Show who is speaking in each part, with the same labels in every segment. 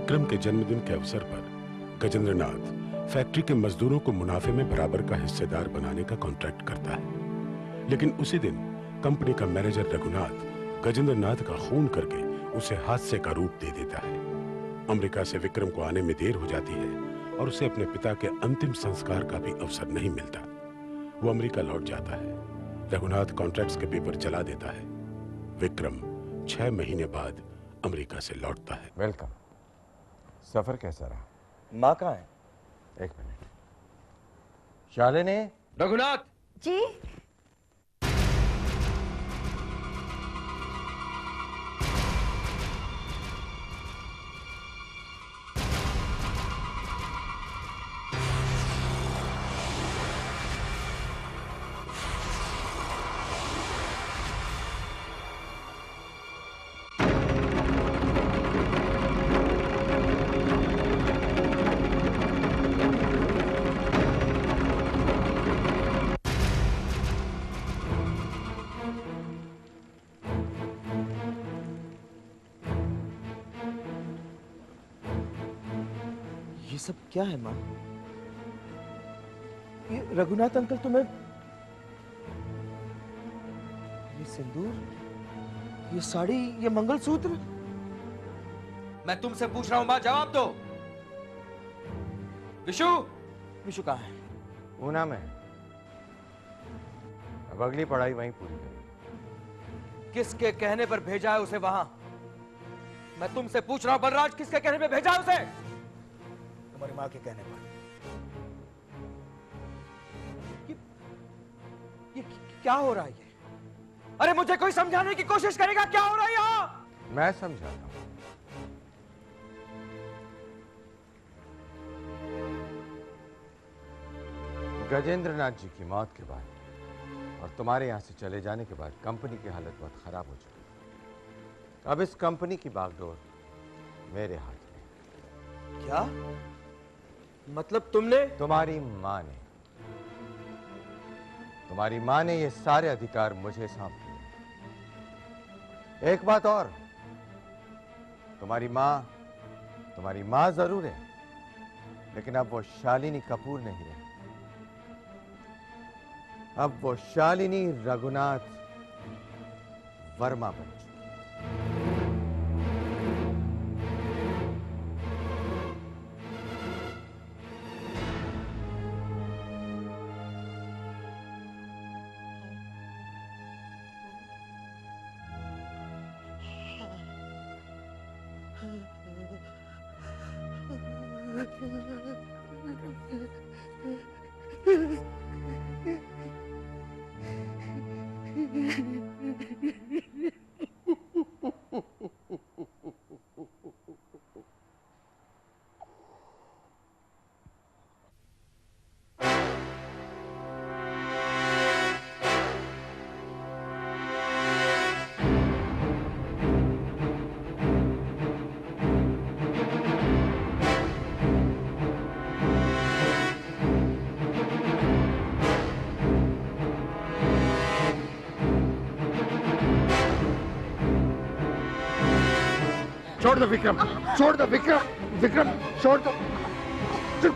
Speaker 1: विक्रम के जन्मदिन के अवसर पर गजेंद्र नाथ फैक्ट्री के मजदूरों को मुनाफे में बराबर का हिस्सेदार बनाने का कॉन्ट्रैक्ट करता है। लेकिन उसी दिन कंपनी का मैनेजर रघुनाथ गजेंद्र नाथ का खून करके उसे हादसे का रूप दे देता है। अमेरिका से विक्रम को आने में देर हो जाती है और उसे अपने पिता के अंतिम संस्कार का भी अवसर नहीं मिलता। वो अमेरिका लौट जाता है। रघुनाथ कॉन्ट्रैक्ट्स के पेपर चला देता है। विक्रम 6 महीने बाद अमेरिका से लौटता है।
Speaker 2: वेलकम। सफर कैसा रहा?
Speaker 3: माँ कहाँ है?
Speaker 2: एक मिनट। शालिनी।
Speaker 3: रघुनाथ
Speaker 4: जी।
Speaker 3: ये सब क्या है माँ? ये रघुनाथ अंकल तुम्हें, ये सिंदूर, ये साड़ी, ये मंगलसूत्र। मैं तुमसे पूछ रहा हूं माँ, जवाब दो। विशु, विशु कहाँ है?
Speaker 2: पूना में। अब अगली पढ़ाई वहीं पूरी करेगी।
Speaker 3: किसके कहने पर भेजा है उसे वहां? मैं तुमसे पूछ रहा हूं बलराज, किसके कहने पर भेजा है उसे? तुम्हारी माँ के कहने पर। ये क्या हो रहा है ये? अरे मुझे कोई समझाने की कोशिश करेगा, क्या हो रहा है यहाँ?
Speaker 2: मैं समझाता हूं। गजेंद्र नाथ जी की मौत के बाद और तुम्हारे यहां से चले जाने के बाद कंपनी की हालत बहुत खराब हो चुकी है। अब इस कंपनी की बागडोर मेरे हाथ में।
Speaker 3: क्या मतलब? तुमने?
Speaker 2: तुम्हारी माँ ने ये सारे अधिकार मुझे सौंप दिए। एक बात और, तुम्हारी माँ जरूर है, लेकिन अब वो शालिनी कपूर नहीं रही। अब वो शालिनी रघुनाथ वर्मा बन चुकी।
Speaker 5: छोड़ दो विक्रम, छोड़ दो विक्रम, विक्रम छोड़ दो,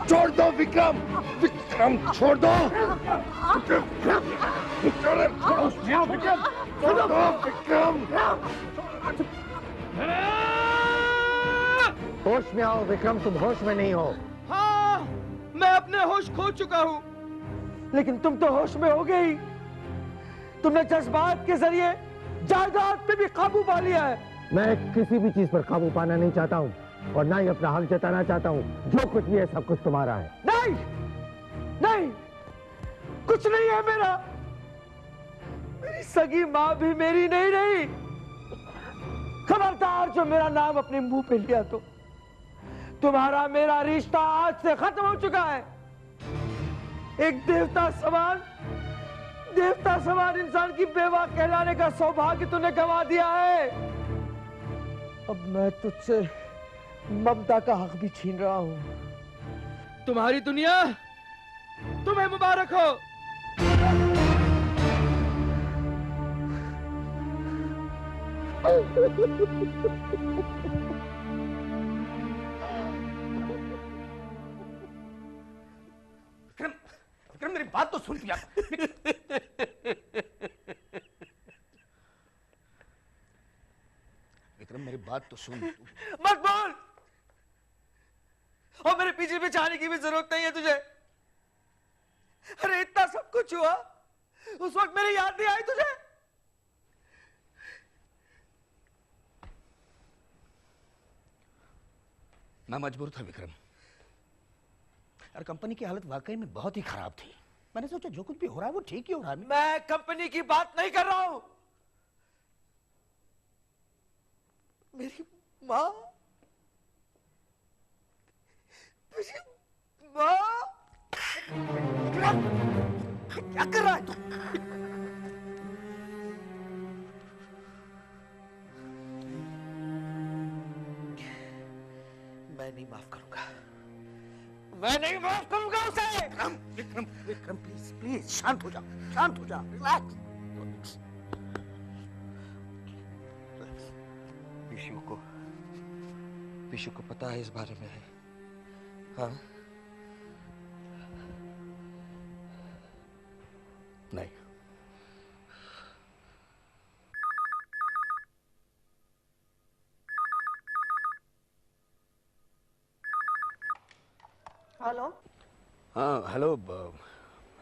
Speaker 5: छोड़ दो विक्रम, विक्रम छोड़ दो, छोड़ दो विक्रम। होश में आओ विक्रम, तुम होश में नहीं हो।
Speaker 3: हाँ, मैं अपने होश खो चुका हूं, लेकिन तुम तो होश में हो गई। तुमने जज्बात के जरिए जायदाद पे भी काबू पा लिया है।
Speaker 5: मैं किसी भी चीज पर काबू पाना नहीं चाहता हूँ और ना ही अपना हक जताना चाहता हूँ। जो कुछ भी है सब कुछ तुम्हारा है।
Speaker 3: नहीं, नहीं, कुछ नहीं है मेरा। मेरी सगी माँ भी मेरी नहीं रही। खबरदार जो मेरा नाम अपने मुंह पे लिया तो तुम्हारा मेरा रिश्ता आज से खत्म हो चुका है। एक देवता समान इंसान की बेवा कहलाने का सौभाग्य तूने गंवा दिया है। अब मैं तुझसे ममता का हक भी छीन रहा हूं। तुम्हारी दुनिया तुम्हें मुबारक हो।
Speaker 5: सुन पिया। विक्रम मेरी बात तो सुन।
Speaker 3: मत बोल। और मेरे पीछे पीछे आने की भी जरूरत नहीं है तुझे। अरे इतना सब कुछ हुआ, उस वक्त मेरी याद नहीं आई तुझे?
Speaker 5: मैं मजबूर था विक्रम, और कंपनी की हालत वाकई में बहुत ही खराब थी। मैंने सोचा जो कुछ भी हो रहा है वो ठीक ही हो रहा है।
Speaker 3: मैं कंपनी की बात नहीं कर रहा हूं। मेरी माँ, मेरी माँ। क्या कर रहा है तू? मैं नहीं माफ करूंगा, मैं नहीं माफ करूंगा उसे।
Speaker 5: विक्रम विक्रम विक्रम प्लीज प्लीज शांत हो जा, शांत हो जा, रिलैक्स।
Speaker 3: विशु को पता है इस बारे में? हाँ?
Speaker 5: नहीं।
Speaker 4: हेलो।
Speaker 5: हाँ हेलो,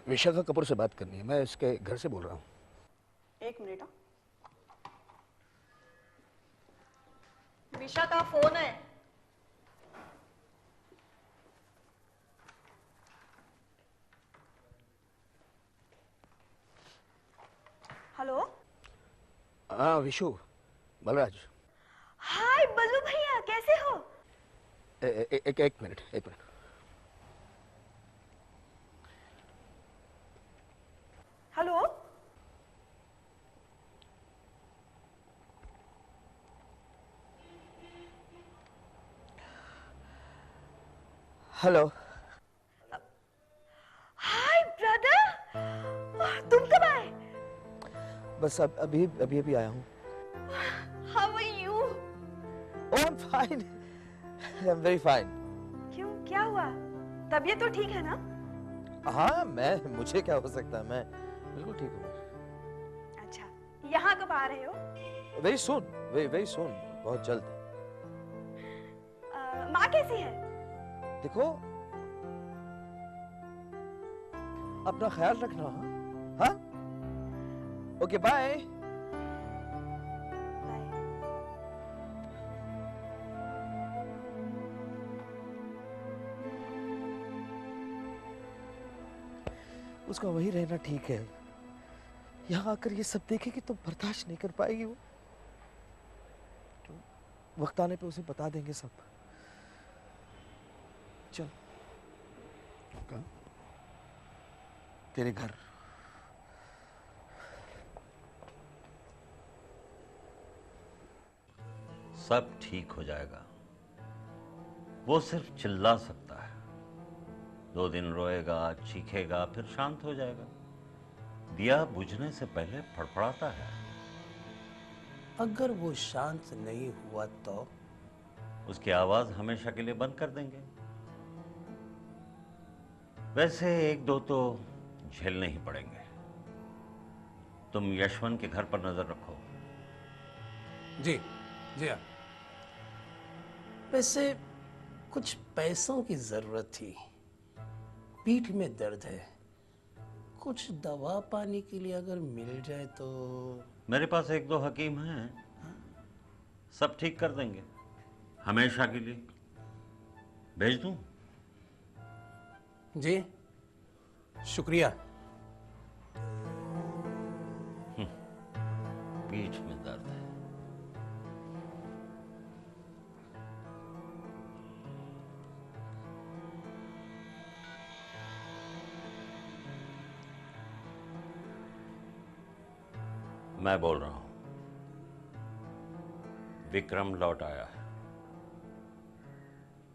Speaker 5: विशाखा कपूर से बात करनी है। मैं इसके घर से बोल रहा हूँ।
Speaker 4: एक मिनट। विशा का फोन है। हेलो।
Speaker 5: हाँ विशु, बलराज।
Speaker 4: हाय बल्लू भैया, कैसे हो?
Speaker 5: एक मिनट, एक मिनट।
Speaker 4: हेलो।
Speaker 3: हेलो।
Speaker 4: हाय ब्रदर, तुम कब आए?
Speaker 3: बस अभी अभी अभी आया हूँ।
Speaker 4: How are you?
Speaker 3: Oh I am fine, I am very fine.
Speaker 4: क्यों, क्या हुआ? तबीयत तो ठीक है ना?
Speaker 3: हाँ, मुझे क्या हो सकता है, मैं बिल्कुल ठीक हूँ।
Speaker 4: अच्छा, यहाँ कब आ रहे हो?
Speaker 3: वेरी सून, वेरी सून, बहुत जल्द।
Speaker 4: माँ कैसी है?
Speaker 3: देखो, अपना ख्याल रखना। हाँ? Okay bye. उसका वही रहना ठीक है। यहाँ आकर ये सब देखेगी तो बर्दाश्त नहीं कर पाएगी वो। वक्त आने पे उसे बता देंगे सब। चल।
Speaker 5: कहाँ?
Speaker 3: तेरे घर।
Speaker 6: सब ठीक हो जाएगा। वो सिर्फ चिल्ला सकता है, 2 दिन रोएगा, चीखेगा, फिर शांत हो जाएगा। दिया बुझने से पहले फड़फड़ाता है।
Speaker 7: अगर वो शांत नहीं हुआ तो?
Speaker 6: उसकी आवाज हमेशा के लिए बंद कर देंगे। वैसे 1-2 तो झेलने ही पड़ेंगे। तुम यशवंत के घर पर नजर रखो।
Speaker 7: जी जी हाँ। वैसे कुछ पैसों की जरूरत थी, पीठ में दर्द है, कुछ दवा पानी के लिए अगर मिल जाए तो।
Speaker 6: मेरे पास 1-2 हकीम हैं, सब ठीक कर देंगे हमेशा के लिए। भेज दूं?
Speaker 7: जी शुक्रिया।
Speaker 6: पीठ में दर्द है। मैं बोल रहा हूं, विक्रम लौट आया है।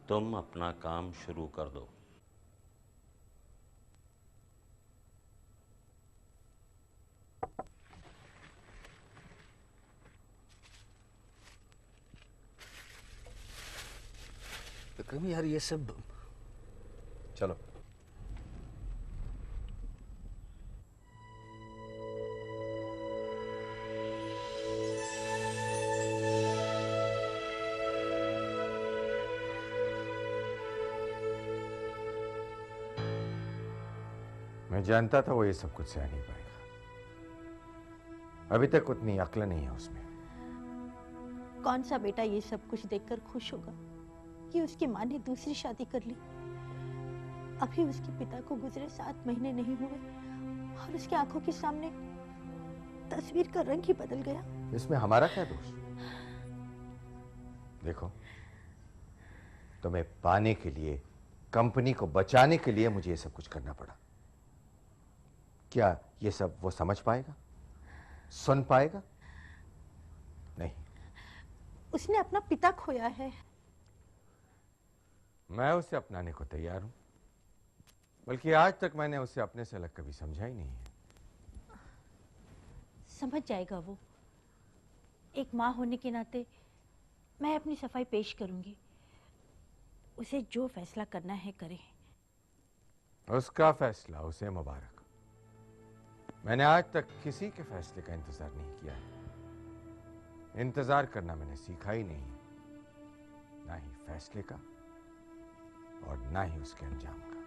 Speaker 6: तुम अपना काम शुरू कर दो।
Speaker 5: विक्रम यार, ये सब
Speaker 2: चलो। मैं जानता था वो ये सब कुछ सह नहीं पाएगा। अभी तक उतनी अक्ल नहीं है उसमें।
Speaker 8: कौन सा बेटा ये सब कुछ देखकर खुश होगा कि उसकी माँ ने दूसरी शादी कर ली। अभी उसके पिता को गुजरे 7 महीने नहीं हुए और उसकी आंखों के सामने तस्वीर का रंग ही बदल गया।
Speaker 2: इसमें हमारा क्या दोष? देखो, तुम्हें पाने के लिए, कंपनी को बचाने के लिए मुझे ये सब कुछ करना पड़ा। क्या ये सब वो समझ पाएगा, सुन पाएगा? नहीं।
Speaker 8: उसने अपना पिता खोया है।
Speaker 2: मैं उसे अपनाने को तैयार हूं, बल्कि आज तक मैंने उसे अपने से अलग कभी समझा ही नहीं है।
Speaker 8: समझ जाएगा वो। एक माँ होने के नाते मैं अपनी सफाई पेश करूंगी। उसे जो फैसला करना है करे।
Speaker 2: उसका फैसला उसे मुबारक। मैंने आज तक किसी के फैसले का इंतजार नहीं किया है। इंतजार करना मैंने सीखा ही नहीं है, ना ही फैसले का और ना ही उसके अंजाम का।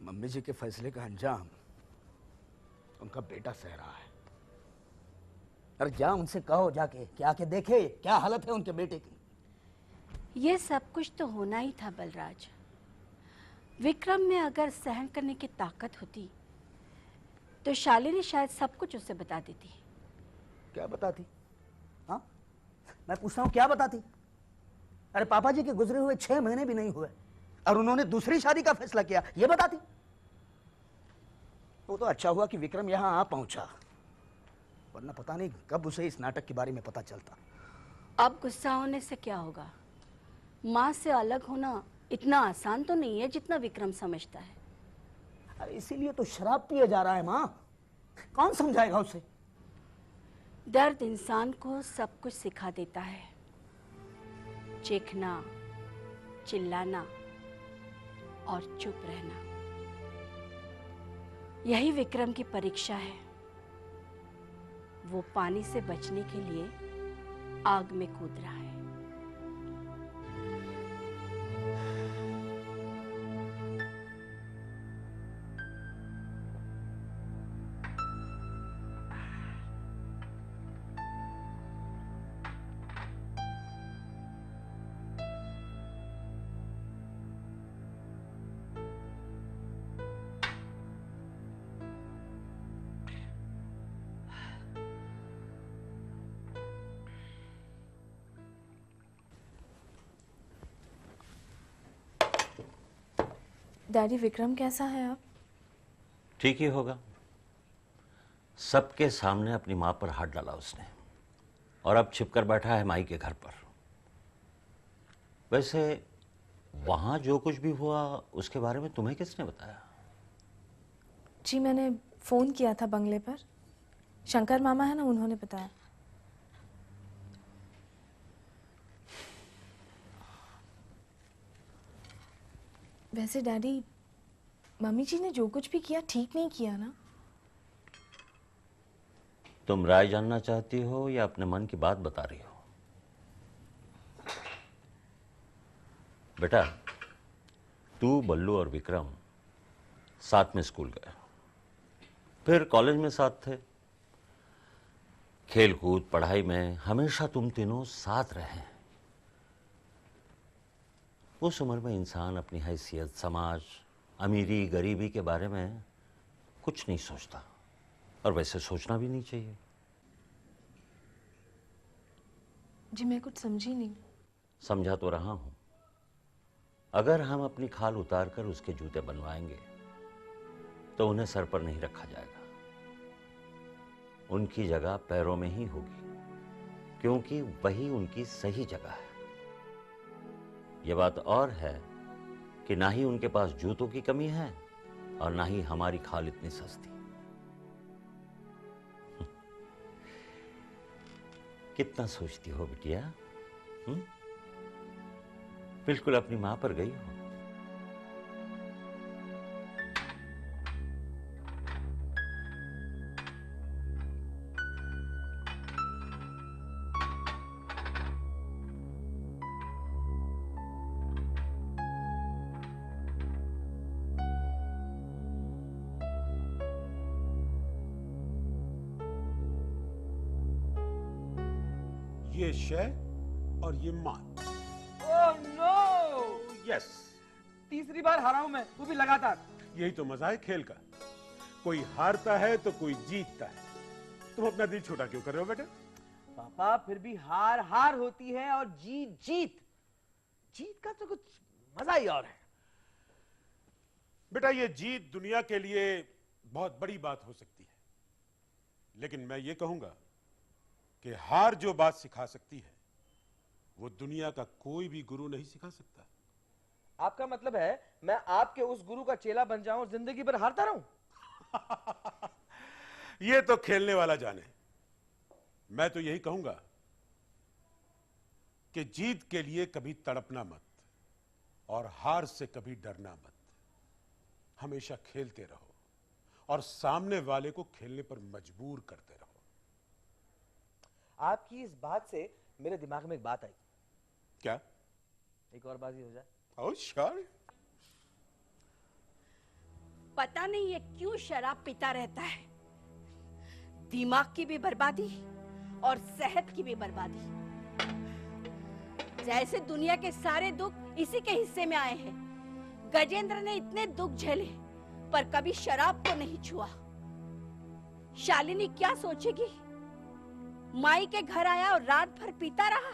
Speaker 9: मम्मी जी के फैसले का अंजाम उनका बेटा सह रहा है। अरे क्या उनसे कहो जाके, क्या आके देखे क्या हालत है उनके बेटे की।
Speaker 10: ये सब कुछ तो होना ही था बलराज। विक्रम में अगर सहन करने की ताकत होती तो शालिनी शायद सब कुछ उसे बता देती।
Speaker 9: क्या बताती? हाँ, मैं पूछता हूँ क्या बताती? अरे पापा जी के गुजरे हुए 6 महीने भी नहीं हुए और उन्होंने दूसरी शादी का फैसला किया, ये बताती। वो तो अच्छा हुआ कि विक्रम यहाँ आ पहुंचा, वरना पता नहीं कब उसे इस नाटक के बारे में पता चलता।
Speaker 10: अब गुस्सा होने से क्या होगा? माँ से अलग होना इतना आसान तो नहीं है जितना विक्रम समझता है।
Speaker 9: अरे इसीलिए तो शराब पिए जा रहा है माँ। कौन समझाएगा उसे?
Speaker 10: दर्द इंसान को सब कुछ सिखा देता है। चीखना, चिल्लाना और चुप रहना, यही विक्रम की परीक्षा है। वो पानी से बचने के लिए आग में कूद रहा है।
Speaker 11: डैडी, विक्रम कैसा है अब?
Speaker 6: ठीक ही होगा। सबके सामने अपनी माँ पर हाथ डाला उसने और अब छिपकर बैठा है माई के घर पर। वैसे वहां जो कुछ भी हुआ उसके बारे में तुम्हें किसने बताया?
Speaker 11: जी मैंने फ़ोन किया था बंगले पर। शंकर मामा है ना, उन्होंने बताया। वैसे डैडी, मम्मी जी ने जो कुछ भी किया ठीक नहीं किया ना?
Speaker 6: तुम राय जानना चाहती हो या अपने मन की बात बता रही हो? बेटा, तू, बल्लू और विक्रम साथ में स्कूल गए, फिर कॉलेज में साथ थे। खेल कूद पढ़ाई में हमेशा तुम तीनों साथ रहे। उस उम्र में इंसान अपनी हैसियत, समाज, अमीरी, गरीबी के बारे में कुछ नहीं सोचता, और वैसे सोचना भी नहीं चाहिए।
Speaker 11: जी मैं कुछ समझी नहीं।
Speaker 6: समझा तो रहा हूं। अगर हम अपनी खाल उतार कर उसके जूते बनवाएंगे तो उन्हें सर पर नहीं रखा जाएगा, उनकी जगह पैरों में ही होगी, क्योंकि वही उनकी सही जगह है। यह बात और है कि ना ही उनके पास जूतों की कमी है और ना ही हमारी खाल इतनी सस्ती। कितना सोचती हो बिटिया? बिल्कुल अपनी मां पर गई हो।
Speaker 1: ये शय और ये मान।
Speaker 3: Oh no!
Speaker 1: यस।
Speaker 3: तीसरी बार हारा हूं मैं, वो भी लगातार।
Speaker 1: यही तो मजा है खेल का, कोई हारता है तो कोई जीतता है। तुम अपना दिल छोटा क्यों कर रहे हो बेटा?
Speaker 3: पापा फिर भी हार हार होती है और जीत जीत। जीत का तो कुछ मजा ही और है।
Speaker 1: बेटा ये जीत दुनिया के लिए बहुत बड़ी बात हो सकती है, लेकिन मैं ये कहूंगा कि हार जो बात सिखा सकती है वो दुनिया का कोई भी गुरु नहीं सिखा सकता।
Speaker 3: आपका मतलब है मैं आपके उस गुरु का चेला बन जाऊं और जिंदगी भर हारता रहूं?
Speaker 1: ये तो खेलने वाला जाने। मैं तो यही कहूंगा कि जीत के लिए कभी तड़पना मत और हार से कभी डरना मत। हमेशा खेलते रहो और सामने वाले को खेलने पर मजबूर करते रहो।
Speaker 3: आपकी इस बात से मेरे दिमाग में एक बात आई।
Speaker 1: क्या?
Speaker 3: एक और बाजी हो जाए?
Speaker 1: Oh sure.
Speaker 10: पता नहीं ये क्यों शराब पीता रहता है, दिमाग की भी बर्बादी और सेहत की भी बर्बादी। जैसे दुनिया के सारे दुख इसी के हिस्से में आए हैं। गजेंद्र ने इतने दुख झेले पर कभी शराब को नहीं छुआ। शालिनी क्या सोचेगी? माई के घर आया और रात भर पीता रहा।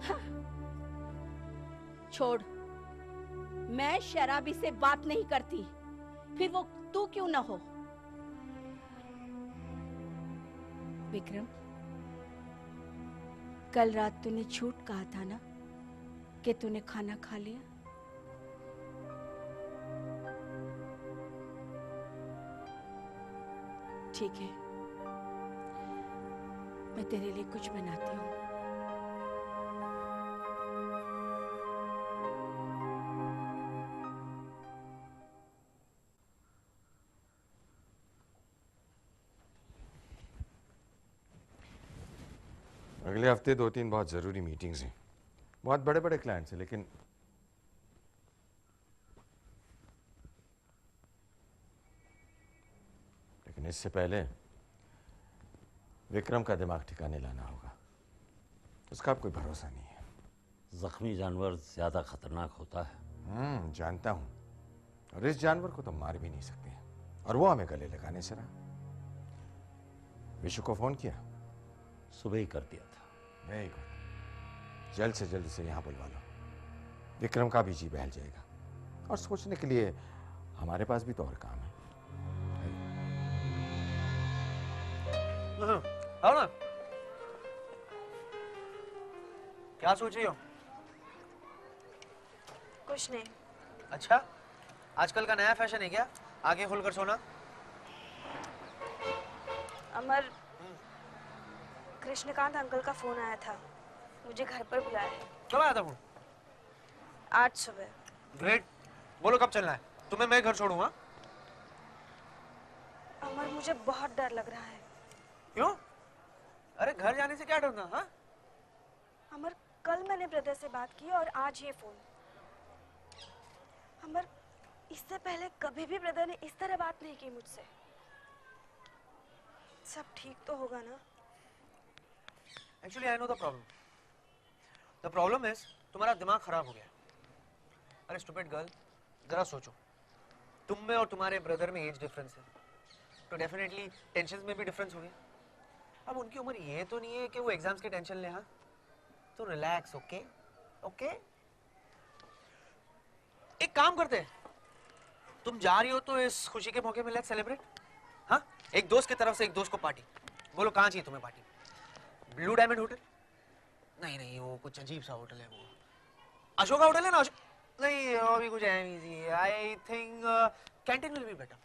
Speaker 10: हाँ। छोड़, मैं शराबी से बात नहीं करती, फिर वो तू क्यों ना हो। विक्रम, कल रात तूने झूठ कहा था ना कि तूने खाना खा लिया? ठीक है, मैं तेरे लिए कुछ बनाती हूँ।
Speaker 2: अगले हफ्ते 2-3 बहुत ज़रूरी मीटिंग्स हैं, बहुत बड़े बड़े क्लाइंट्स हैं, लेकिन इससे पहले विक्रम का दिमाग ठिकाने लाना होगा। उसका अब कोई भरोसा नहीं है।
Speaker 6: जख्मी जानवर ज्यादा खतरनाक होता है।
Speaker 2: जानता हूं, और इस जानवर को तो मार भी नहीं सकते, और वो हमें गले लगाने से रहा। विशु को फोन किया?
Speaker 6: सुबह ही कर दिया था।
Speaker 2: वेरी गुड, जल्द से जल्द उसे यहाँ बुलवा लो। विक्रम का भी जी बहल जाएगा, और सोचने के लिए हमारे पास भी तो और काम है।
Speaker 12: आओ ना। क्या सोच रही हो?
Speaker 11: कुछ नहीं।
Speaker 12: अच्छा, आजकल का नया फैशन है क्या आगे खुलकर सोना?
Speaker 11: अमर, कृष्णकांत अंकल का फोन आया था, मुझे घर पर बुलाया है।
Speaker 12: कब आया था फोन?
Speaker 11: आज सुबह।
Speaker 12: ग्रेट, बोलो कब चलना है? तुम्हें मैं घर छोड़ूंगा।
Speaker 11: अमर, मुझे बहुत डर लग रहा है।
Speaker 12: क्यों? अरे घर जाने से क्या डरना? हाँ
Speaker 11: अमर, कल मैंने ब्रदर से बात की और आज ये फोन। अमर, इससे पहले कभी भी ब्रदर ने इस तरह बात नहीं की मुझसे। सब ठीक तो होगा ना?
Speaker 12: Actually I know the problem. The problem is तुम्हारा दिमाग खराब हो गया। अरे स्टूपिड गर्ल, जरा सोचो, तुम में और तुम्हारे ब्रदर में एज डिफरेंस है, तो डेफिनेटली टेंशन में भी डिफरेंस होगी। अब उनकी उम्र ये तो नहीं है कि वो एग्जाम्स की टेंशन ले। हाँ, तो रिलैक्स। ओके ओके, एक काम करते हैं, तुम जा रही हो तो इस खुशी के मौके में लेट्स सेलिब्रेट। हाँ, एक दोस्त की तरफ से एक दोस्त को पार्टी। बोलो कहाँ चाहिए तुम्हें पार्टी? Blue diamond hotel? नहीं नहीं, वो कुछ अजीब सा होटल है। वो अशोका होटल है ना? नहीं, अभी कुछ है। I think canteen will be better.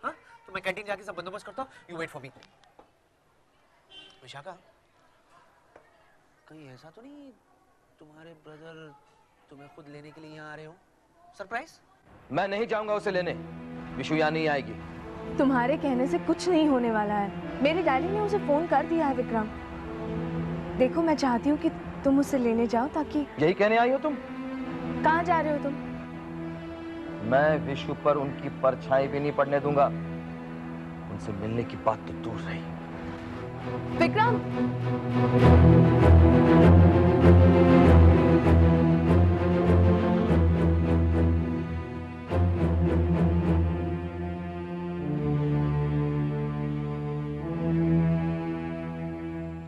Speaker 12: हाँ, तो मैं कैंटीन जाके सब बंदोबस्त करता हूँ, you wait for me. Vishakha, कहीं ऐसा तो नहीं तुम्हारे ब्रदर तुम्हें खुद लेने के लिए यहाँ आ रहे हो? सरप्राइज?
Speaker 3: मैं नहीं जाऊंगा उसे लेने। विशु यहाँ नहीं आएगी।
Speaker 11: तुम्हारे कहने से कुछ नहीं होने वाला है। मेरे डैडी ने उसे फोन कर दिया है। विक्रम, देखो, मैं चाहती हूँ कि तुम उसे लेने जाओ, ताकि।
Speaker 3: यही कहने आई हो तुम?
Speaker 11: कहाँ जा रहे हो तुम?
Speaker 3: मैं विशु पर उनकी परछाई भी नहीं पड़ने दूंगा। उनसे मिलने की बात तो दूर रही,
Speaker 11: विक्रम!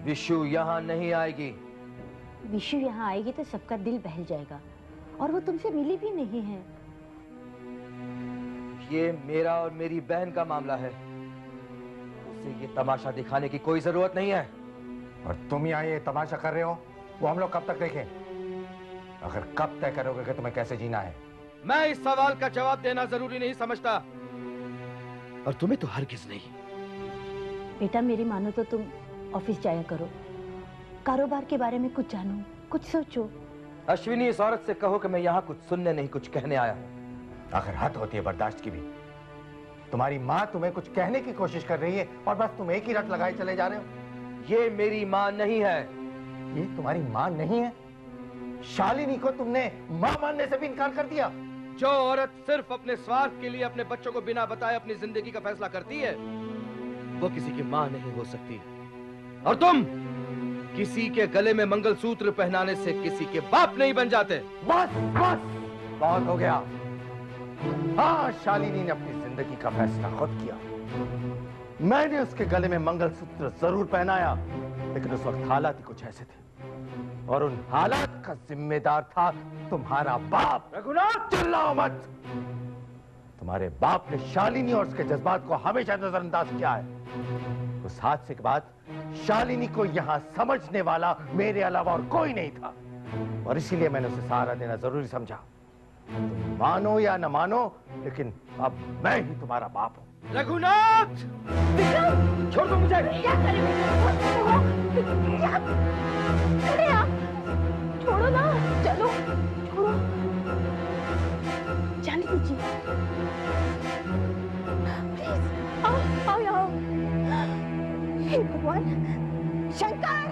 Speaker 3: विशु यहाँ नहीं आएगी।
Speaker 8: विशु यहाँ आएगी तो सबका दिल बहल जाएगा, और वो तुमसे मिली भी नहीं है।
Speaker 3: ये मेरा और मेरी बहन का मामला है, उसे ये तमाशा दिखाने की कोई जरूरत नहीं है।
Speaker 2: और तुम यहाँ ये तमाशा कर रहे हो, वो हम लोग कब तक देखें? आखिर कब तय करोगे कि तुम्हें कैसे जीना है?
Speaker 3: मैं इस सवाल का जवाब देना जरूरी नहीं समझता, और तुम्हें तो हरगिज नहीं।
Speaker 8: बेटा मेरी मानो तो तुम ऑफिस जाया करो, कारोबार के बारे में कुछ जानो, कुछ सोचो।
Speaker 3: अश्विनी, इस औरत से कहो कि मैं यहाँ कुछ सुनने नहीं कुछ कहने आया हूँ।
Speaker 2: आखिर हद होती है बर्दाश्त की भी। तुम्हारी माँ तुम्हें कुछ कहने की कोशिश कर रही है और बस तुम एक ही रट लगाए चले जा रहे हो।
Speaker 3: ये मेरी माँ नहीं है।
Speaker 2: ये तुम्हारी माँ नहीं है? शालिनी को तुमने माँ मानने से भी इनकार कर दिया।
Speaker 3: जो औरत सिर्फ अपने स्वार्थ के लिए अपने बच्चों को बिना बताए अपनी जिंदगी का फैसला करती है, वो किसी की माँ नहीं हो सकती। और तुम किसी के गले में मंगलसूत्र पहनाने से किसी के बाप नहीं बन जाते।
Speaker 2: बस बस, बहुत हो गया। हाँ, शालिनी ने अपनी जिंदगी का फैसला खुद किया। मैंने उसके गले में मंगलसूत्र जरूर पहनाया, लेकिन उस वक्त हालात ही कुछ ऐसे थे, और उन हालात का जिम्मेदार था तुम्हारा बाप।
Speaker 3: रघुनाथ,
Speaker 2: चिल्लाओ मत। तुम्हारे बाप ने शालिनी और उसके जज्बात को हमेशा नजरअंदाज किया है। उस हादसे के बाद शालिनी को यहाँ समझने वाला मेरे अलावा और कोई नहीं था, और इसीलिए मैंने उसे सहारा देना जरूरी समझा। तुम मानो या न मानो, लेकिन अब मैं ही तुम्हारा बाप हूँ।
Speaker 3: रघुनाथ!
Speaker 11: विक्रम!
Speaker 3: छोड़ दो मुझे!
Speaker 11: क्या करे अरे आप छोड़ो ना, चलो छोड़ो, जाने दीजिए प्लीज। आओ आओ यहाँ। हे भगवान, शंकर!